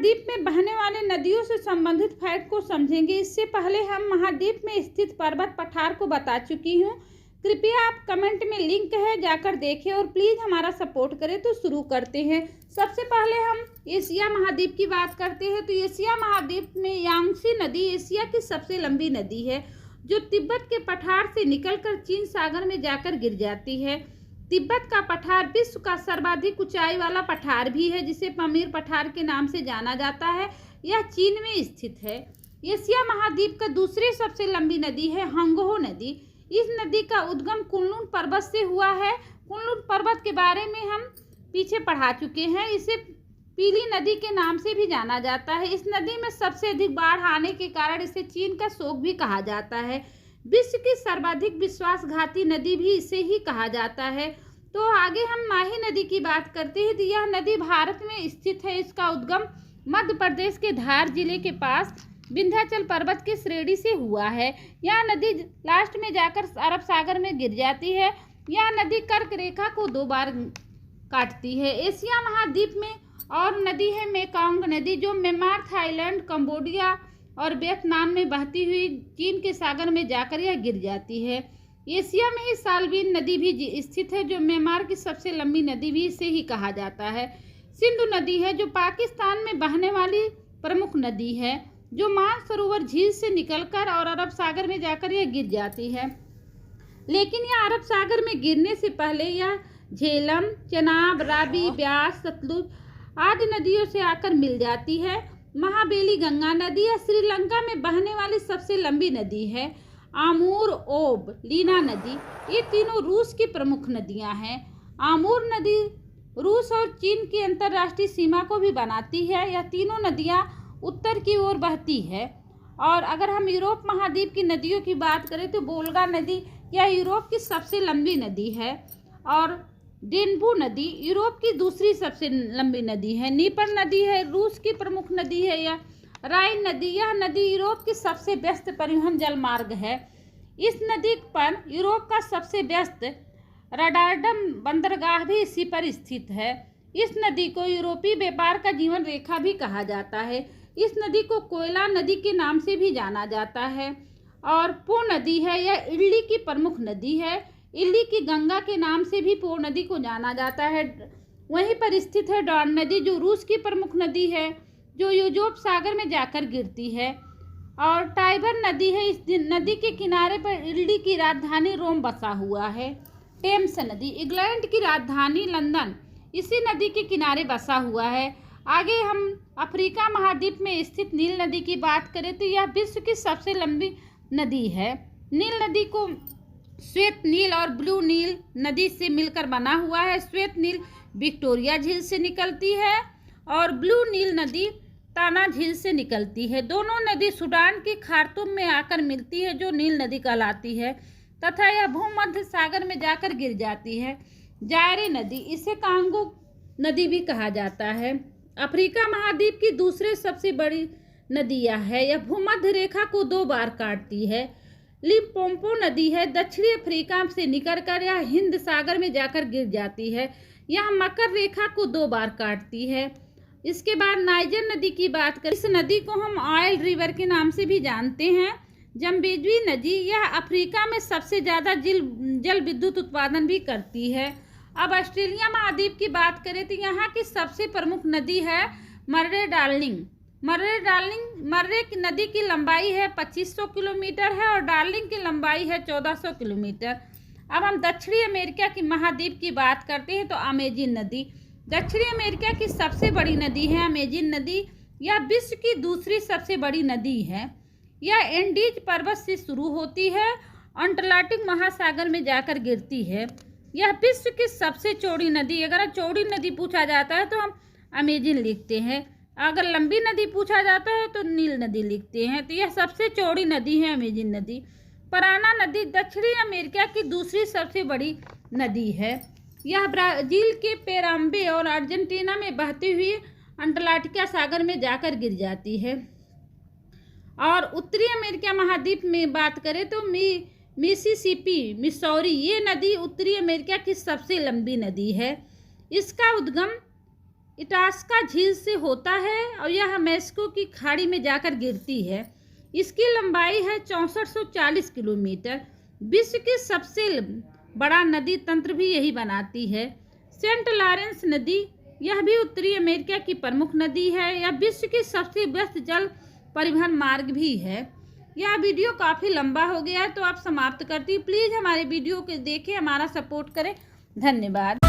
महाद्वीप में बहने वाले नदियों से संबंधित फैक्ट को समझेंगे। इससे पहले हम महाद्वीप में स्थित पर्वत पठार को बता चुकी हूँ। कृपया आप कमेंट में लिंक है जाकर देखें और प्लीज़ हमारा सपोर्ट करें। तो शुरू करते हैं। सबसे पहले हम एशिया महाद्वीप की बात करते हैं। तो एशिया महाद्वीप में यांगसी नदी एशिया की सबसे लंबी नदी है, जो तिब्बत के पठार से निकलकर चीन सागर में जाकर गिर जाती है। तिब्बत का पठार विश्व का सर्वाधिक ऊंचाई वाला पठार भी है, जिसे पमीर पठार के नाम से जाना जाता है। यह चीन में स्थित है। एशिया महाद्वीप का दूसरी सबसे लंबी नदी है हंगहो नदी। इस नदी का उद्गम कुनलुन पर्वत से हुआ है। कुनलुन पर्वत के बारे में हम पीछे पढ़ा चुके हैं। इसे पीली नदी के नाम से भी जाना जाता है। इस नदी में सबसे अधिक बाढ़ आने के कारण इसे चीन का शोक भी कहा जाता है। विश्व की सर्वाधिक विश्वासघाती नदी भी इसे ही कहा जाता है। तो आगे हम माही नदी की बात करते हैं। तो यह नदी भारत में स्थित है। इसका उद्गम मध्य प्रदेश के धार जिले के पास विंध्याचल पर्वत की श्रेणी से हुआ है। यह नदी लास्ट में जाकर अरब सागर में गिर जाती है। यह नदी कर्क रेखा को 2 बार काटती है। एशिया महाद्वीप में और नदी है मेकोंग नदी, जो म्यांमार, थाईलैंड, कंबोडिया और वियतनाम में बहती हुई चीन के सागर में जाकर यह गिर जाती है। एशिया में ही साल्वीन नदी भी स्थित है, जो म्यांमार की सबसे लंबी नदी भी इसे ही कहा जाता है। सिंधु नदी है, जो पाकिस्तान में बहने वाली प्रमुख नदी है, जो मानसरोवर झील से निकलकर और अरब सागर में जाकर यह गिर जाती है। लेकिन यह अरब सागर में गिरने से पहले यह झेलम, चेनाब, रावी, ब्यास, सतलुज आदि नदियों से आकर मिल जाती है। महाबेली गंगा नदी यह श्रीलंका में बहने वाली सबसे लंबी नदी है। आमूर, ओब, लीना नदी ये तीनों रूस की प्रमुख नदियां हैं। आमूर नदी रूस और चीन की अंतर्राष्ट्रीय सीमा को भी बनाती है। यह तीनों नदियां उत्तर की ओर बहती है। और अगर हम यूरोप महाद्वीप की नदियों की बात करें तो वोल्गा नदी यह यूरोप की सबसे लंबी नदी है। और डेन्बू नदी यूरोप की दूसरी सबसे लंबी नदी है। नीपर नदी है रूस की प्रमुख नदी है। यह राइन नदी यह नदी यूरोप की सबसे व्यस्त परिवहन जल मार्ग है। इस नदी पर यूरोप का सबसे व्यस्त रॉटरडम बंदरगाह भी इसी पर स्थित है। इस नदी को यूरोपीय व्यापार का जीवन रेखा भी कहा जाता है। इस नदी को कोयला नदी के नाम से भी जाना जाता है। और पो नदी है यह इटली की प्रमुख नदी है। इटली की गंगा के नाम से भी पो नदी को जाना जाता है। वहीं पर स्थित है डॉन नदी, जो रूस की प्रमुख नदी है, जो यूरोप सागर में जाकर गिरती है। और टाइबर नदी है। इस नदी के किनारे पर इटली की राजधानी रोम बसा हुआ है। टेम्स नदी इंग्लैंड की राजधानी लंदन इसी नदी के किनारे बसा हुआ है। आगे हम अफ्रीका महाद्वीप में स्थित नील नदी की बात करें तो यह विश्व की सबसे लंबी नदी है। नील नदी को श्वेत नील और ब्लू नील नदी से मिलकर बना हुआ है। श्वेत नील विक्टोरिया झील से निकलती है और ब्लू नील नदी ताना झील से निकलती है। दोनों नदी सूडान के खार्तूम में आकर मिलती है, जो नील नदी कहलाती है, तथा यह भूमध्य सागर में जाकर गिर जाती है। जायरे नदी इसे कांगो नदी भी कहा जाता है। अफ्रीका महाद्वीप की दूसरी सबसे बड़ी नदी यह है। यह भूमध्य रेखा को 2 बार काटती है। लिम्पोपो नदी है, दक्षिणी अफ्रीका से निकलकर यह हिंद सागर में जाकर गिर जाती है। यह मकर रेखा को 2 बार काटती है। इसके बाद नाइजर नदी की बात करें। इस नदी को हम ऑयल रिवर के नाम से भी जानते हैं। जम्बेजवी नदी यह अफ्रीका में सबसे ज़्यादा जल विद्युत उत्पादन भी करती है। अब ऑस्ट्रेलिया महाद्वीप की बात करें तो यहाँ की सबसे प्रमुख नदी है मर्रे डार्लिंग। मर्रे की नदी की लंबाई है 2500 किलोमीटर है और डार्लिंग की लंबाई है 1400 किलोमीटर। अब हम दक्षिणी अमेरिका की महाद्वीप की बात करते हैं तो अमेजिन नदी दक्षिणी अमेरिका की सबसे बड़ी नदी है। अमेजिन नदी यह विश्व की दूसरी सबसे बड़ी नदी है। यह एंडीज पर्वत से शुरू होती है, अटलांटिक महासागर में जाकर गिरती है। यह विश्व की सबसे चौड़ी नदी, अगर चौड़ी नदी पूछा जाता है तो हम अमेजिन लिखते हैं, अगर लंबी नदी पूछा जाता है तो नील नदी लिखते हैं। तो यह सबसे चौड़ी नदी है अमेजिन नदी। पराना नदी दक्षिणी अमेरिका की दूसरी सबसे बड़ी नदी है। यह ब्राज़ील के पेराम्बे और अर्जेंटीना में बहती हुई अंटार्कटिका सागर में जाकर गिर जाती है। और उत्तरी अमेरिका महाद्वीप में बात करें तो मिसिसिपी, मिसौरी ये नदी उत्तरी अमेरिका की सबसे लंबी नदी है। इसका उद्गम इटास्का झील से होता है और यह मेक्सिको की खाड़ी में जाकर गिरती है। इसकी लंबाई है 6440 किलोमीटर। विश्व की सबसे बड़ा नदी तंत्र भी यही बनाती है। सेंट लॉरेंस नदी, यह भी उत्तरी अमेरिका की प्रमुख नदी है। यह विश्व की सबसे व्यस्त जल परिवहन मार्ग भी है। यह वीडियो काफ़ी लंबा हो गया है तो आप समाप्त करती। प्लीज़ हमारे वीडियो को देखें, हमारा सपोर्ट करें। धन्यवाद।